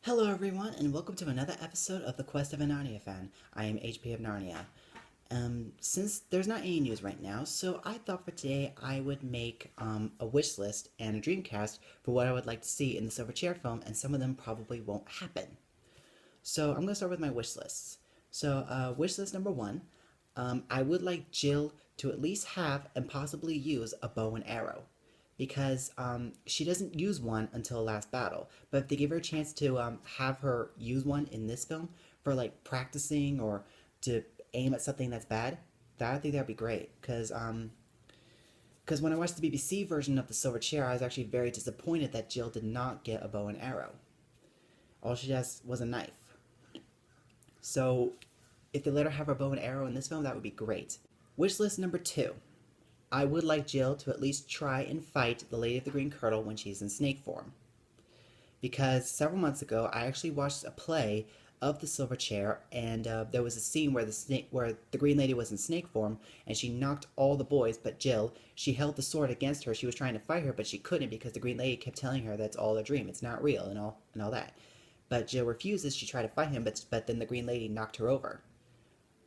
Hello everyone, and welcome to another episode of The Quest of a Narnia Fan. I am HP of Narnia. Since there's not any news right now, so I thought for today I would make a wish list and a dreamcast for what I would like to see in the Silver Chair film, and some of them probably won't happen. So I'm going to start with my wish lists. So wish list number one, I would like Jill to at least have and possibly use a bow and arrow because she doesn't use one until last battle. But if they give her a chance to have her use one in this film for like practicing or to aim at something that's bad, I think that'd be great. Because when I watched the BBC version of the Silver Chair, I was actually very disappointed that Jill did not get a bow and arrow. All she has was a knife. So if they let her have her bow and arrow in this film, that would be great. Wish list number two. I would like Jill to at least try and fight the Lady of the Green Kirtle when she's in snake form. Because several months ago, I actually watched a play of the Silver Chair, and there was a scene where the Green Lady was in snake form, and she knocked all the boys but Jill. She held the sword against her. She was trying to fight her, but she couldn't because the Green Lady kept telling her that's all a dream. It's not real and all that. But Jill refuses. She tried to fight him, but then the Green Lady knocked her over.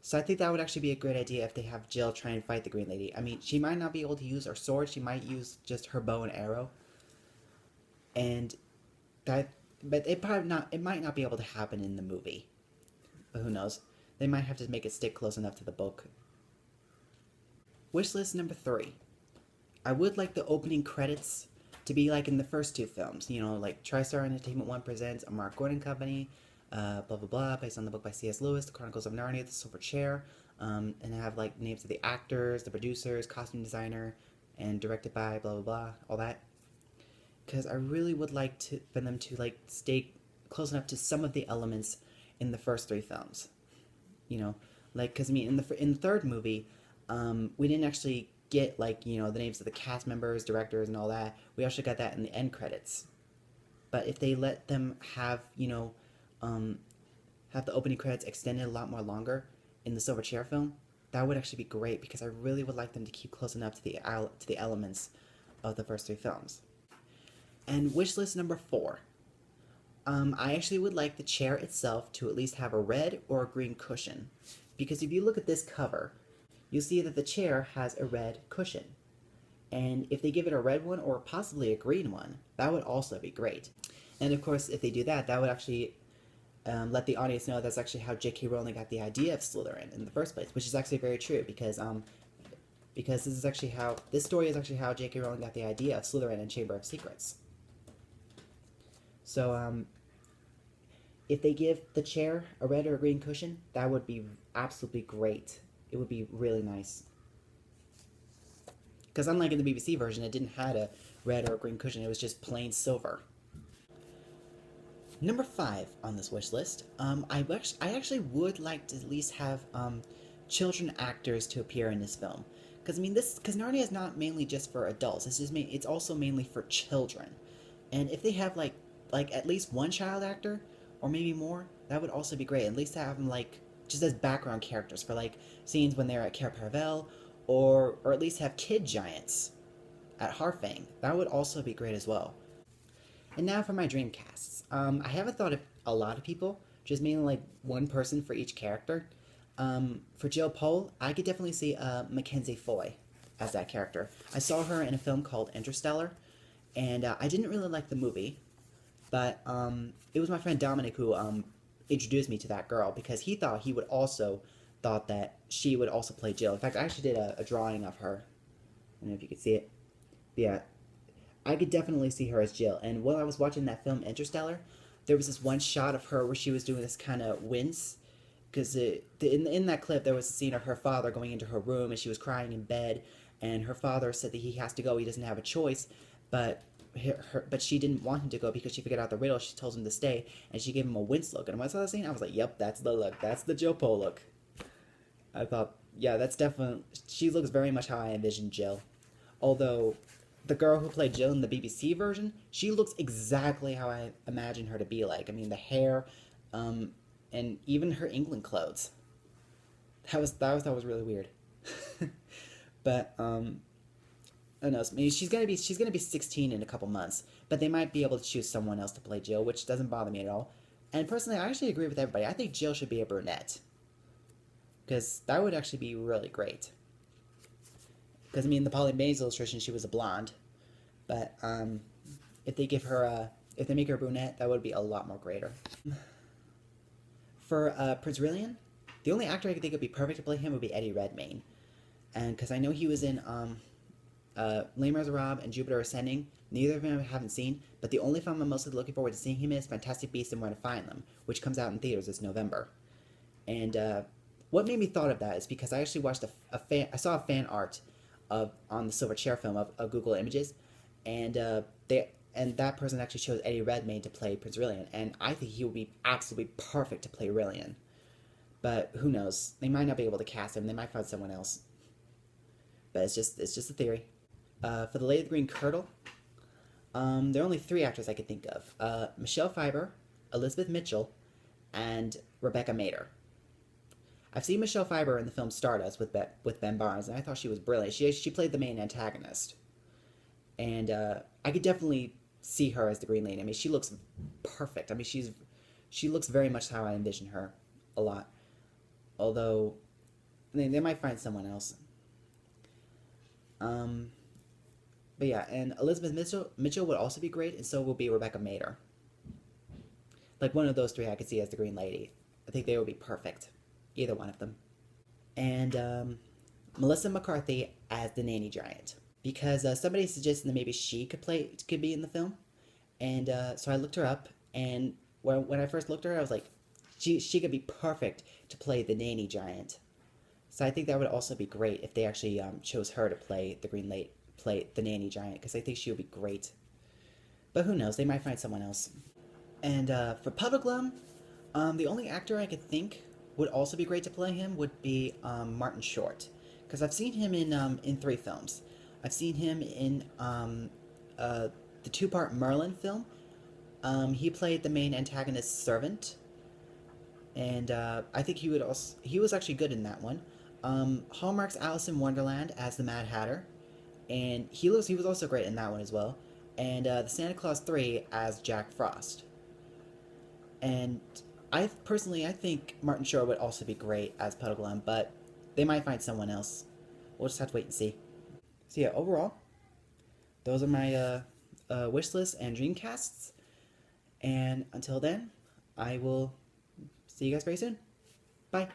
So I think that would actually be a great idea if they have Jill try and fight the Green Lady. I mean, she might not be able to use her sword. She might use just her bow and arrow. And that, but it might not be able to happen in the movie. But who knows? They might have to make it stick close enough to the book. Wish list number three. I would like the opening credits to be like in the first two films. You know, like TriStar Entertainment 1 presents a Mark Gordon Company, blah blah blah, based on the book by C.S. Lewis, The Chronicles of Narnia, The Silver Chair, and have like names of the actors, the producers, costume designer, and directed by blah blah blah, all that. Because I really would like for them to like stay close enough to some of the elements in the first three films. You know, like because I mean in the third movie, we didn't actually get like the names of the cast members, directors, and all that. We actually got that in the end credits. But if they let them um, have the opening credits extended a lot more longer in the Silver Chair film, that would actually be great because I really would like them to keep close enough to the elements of the first three films. And wish list number four. I actually would like the chair itself to at least have a red or a green cushion, because if you look at this cover, you'll see that the chair has a red cushion. And if they give it a red one or possibly a green one, that would also be great. And of course, if they do that, that would actually let the audience know that's actually how J.K. Rowling got the idea of Slytherin in the first place, which is actually very true because this story is actually how J.K. Rowling got the idea of Slytherin and Chamber of Secrets. So if they give the chair a red or a green cushion, that would be absolutely great. It would be really nice. Because unlike in the BBC version, it didn't have a red or a green cushion. It was just plain silver. Number five on this wish list, I actually would like to at least have children actors to appear in this film, because Narnia is not mainly just for adults. It's also mainly for children, and if they have like at least one child actor or maybe more, that would also be great. At least have them like just as background characters for like scenes when they're at Cair Paravel, or at least have kid giants at Harfang. That would also be great as well. And now for my dream casts. I haven't thought of a lot of people, just mainly like one person for each character. For Jill Pole, I could definitely see Mackenzie Foy as that character. I saw her in a film called Interstellar, and I didn't really like the movie, but it was my friend Dominic who introduced me to that girl because he thought that she would also play Jill. In fact, I actually did a drawing of her. I don't know if you could see it. But yeah, I could definitely see her as Jill. And while I was watching that film Interstellar, there was this one shot of her where she was doing this kind of wince. Because in that clip, there was a scene of her father going into her room and she was crying in bed. And her father said that he has to go, he doesn't have a choice. But but she didn't want him to go because she figured out the riddle. She tells him to stay. And she gave him a wince look. And when I saw that scene, I was like, yep, that's the look. That's the Jill Pole look. I thought, yeah, that's definitely... She looks very much how I envisioned Jill. Although the girl who played Jill in the BBC version, she looks exactly how I imagine her to be like. I mean, the hair, and even her England clothes. That was really weird. But I don't know. I mean, she's gonna be 16 in a couple months, but they might be able to choose someone else to play Jill, which doesn't bother me at all. And personally, I actually agree with everybody. I think Jill should be a brunette. Because that would actually be really great. Because, I mean, the Polly Mays illustration, she was a blonde. But, if they give her a... If they make her a brunette, that would be a lot more greater. For Prince Rillian, the only actor I could think would be perfect to play him would be Eddie Redmayne. And because I know he was in Les Miserables and Jupiter Ascending. Neither of them I haven't seen, but the only film I'm mostly looking forward to seeing him in is Fantastic Beasts and Where to Find Them, which comes out in theaters this November. And what made me thought of that is because I actually watched I saw a fan art on the Silver Chair film of Google Images, and that person actually chose Eddie Redmayne to play Prince Rillian, and I think he would be absolutely perfect to play Rillian. But who knows? They might not be able to cast him. They might find someone else. But it's just a theory. For the Lady of the Green Kirtle, there are only three actors I could think of: Michelle Pfeiffer, Elizabeth Mitchell, and Rebecca Mader. I've seen Michelle Pfeiffer in the film Stardust with Ben Barnes, and I thought she was brilliant. She played the main antagonist, and I could definitely see her as the Green Lady. I mean, she looks perfect. I mean, she looks very much how I envision her a lot. Although they might find someone else. But yeah, and Elizabeth Mitchell would also be great, and so will be Rebecca Mader. Like one of those three I could see as the Green Lady. I think they would be perfect. Either one of them. And Melissa McCarthy as the Nanny Giant. Because somebody suggested that maybe she could be in the film. And so I looked her up, and when I first looked at her, I was like, she could be perfect to play the Nanny Giant. So I think that would also be great if they actually chose her to play the Green Lady, play the Nanny Giant, because I think she would be great. But who knows? They might find someone else. And for Puddleglum, the only actor I could think would also be great to play him would be Martin Short, because I've seen him in three films. I've seen him in the two-part Merlin film. He played the main antagonist's servant, and I think he was actually good in that one. Hallmark's Alice in Wonderland as the Mad Hatter, and he was also great in that one as well. And the Santa Claus 3 as Jack Frost. And I think Martin Short would also be great as Puddleglum, but they might find someone else. We'll just have to wait and see. So yeah, overall, those are my wish lists and dreamcasts. And until then, I will see you guys very soon. Bye.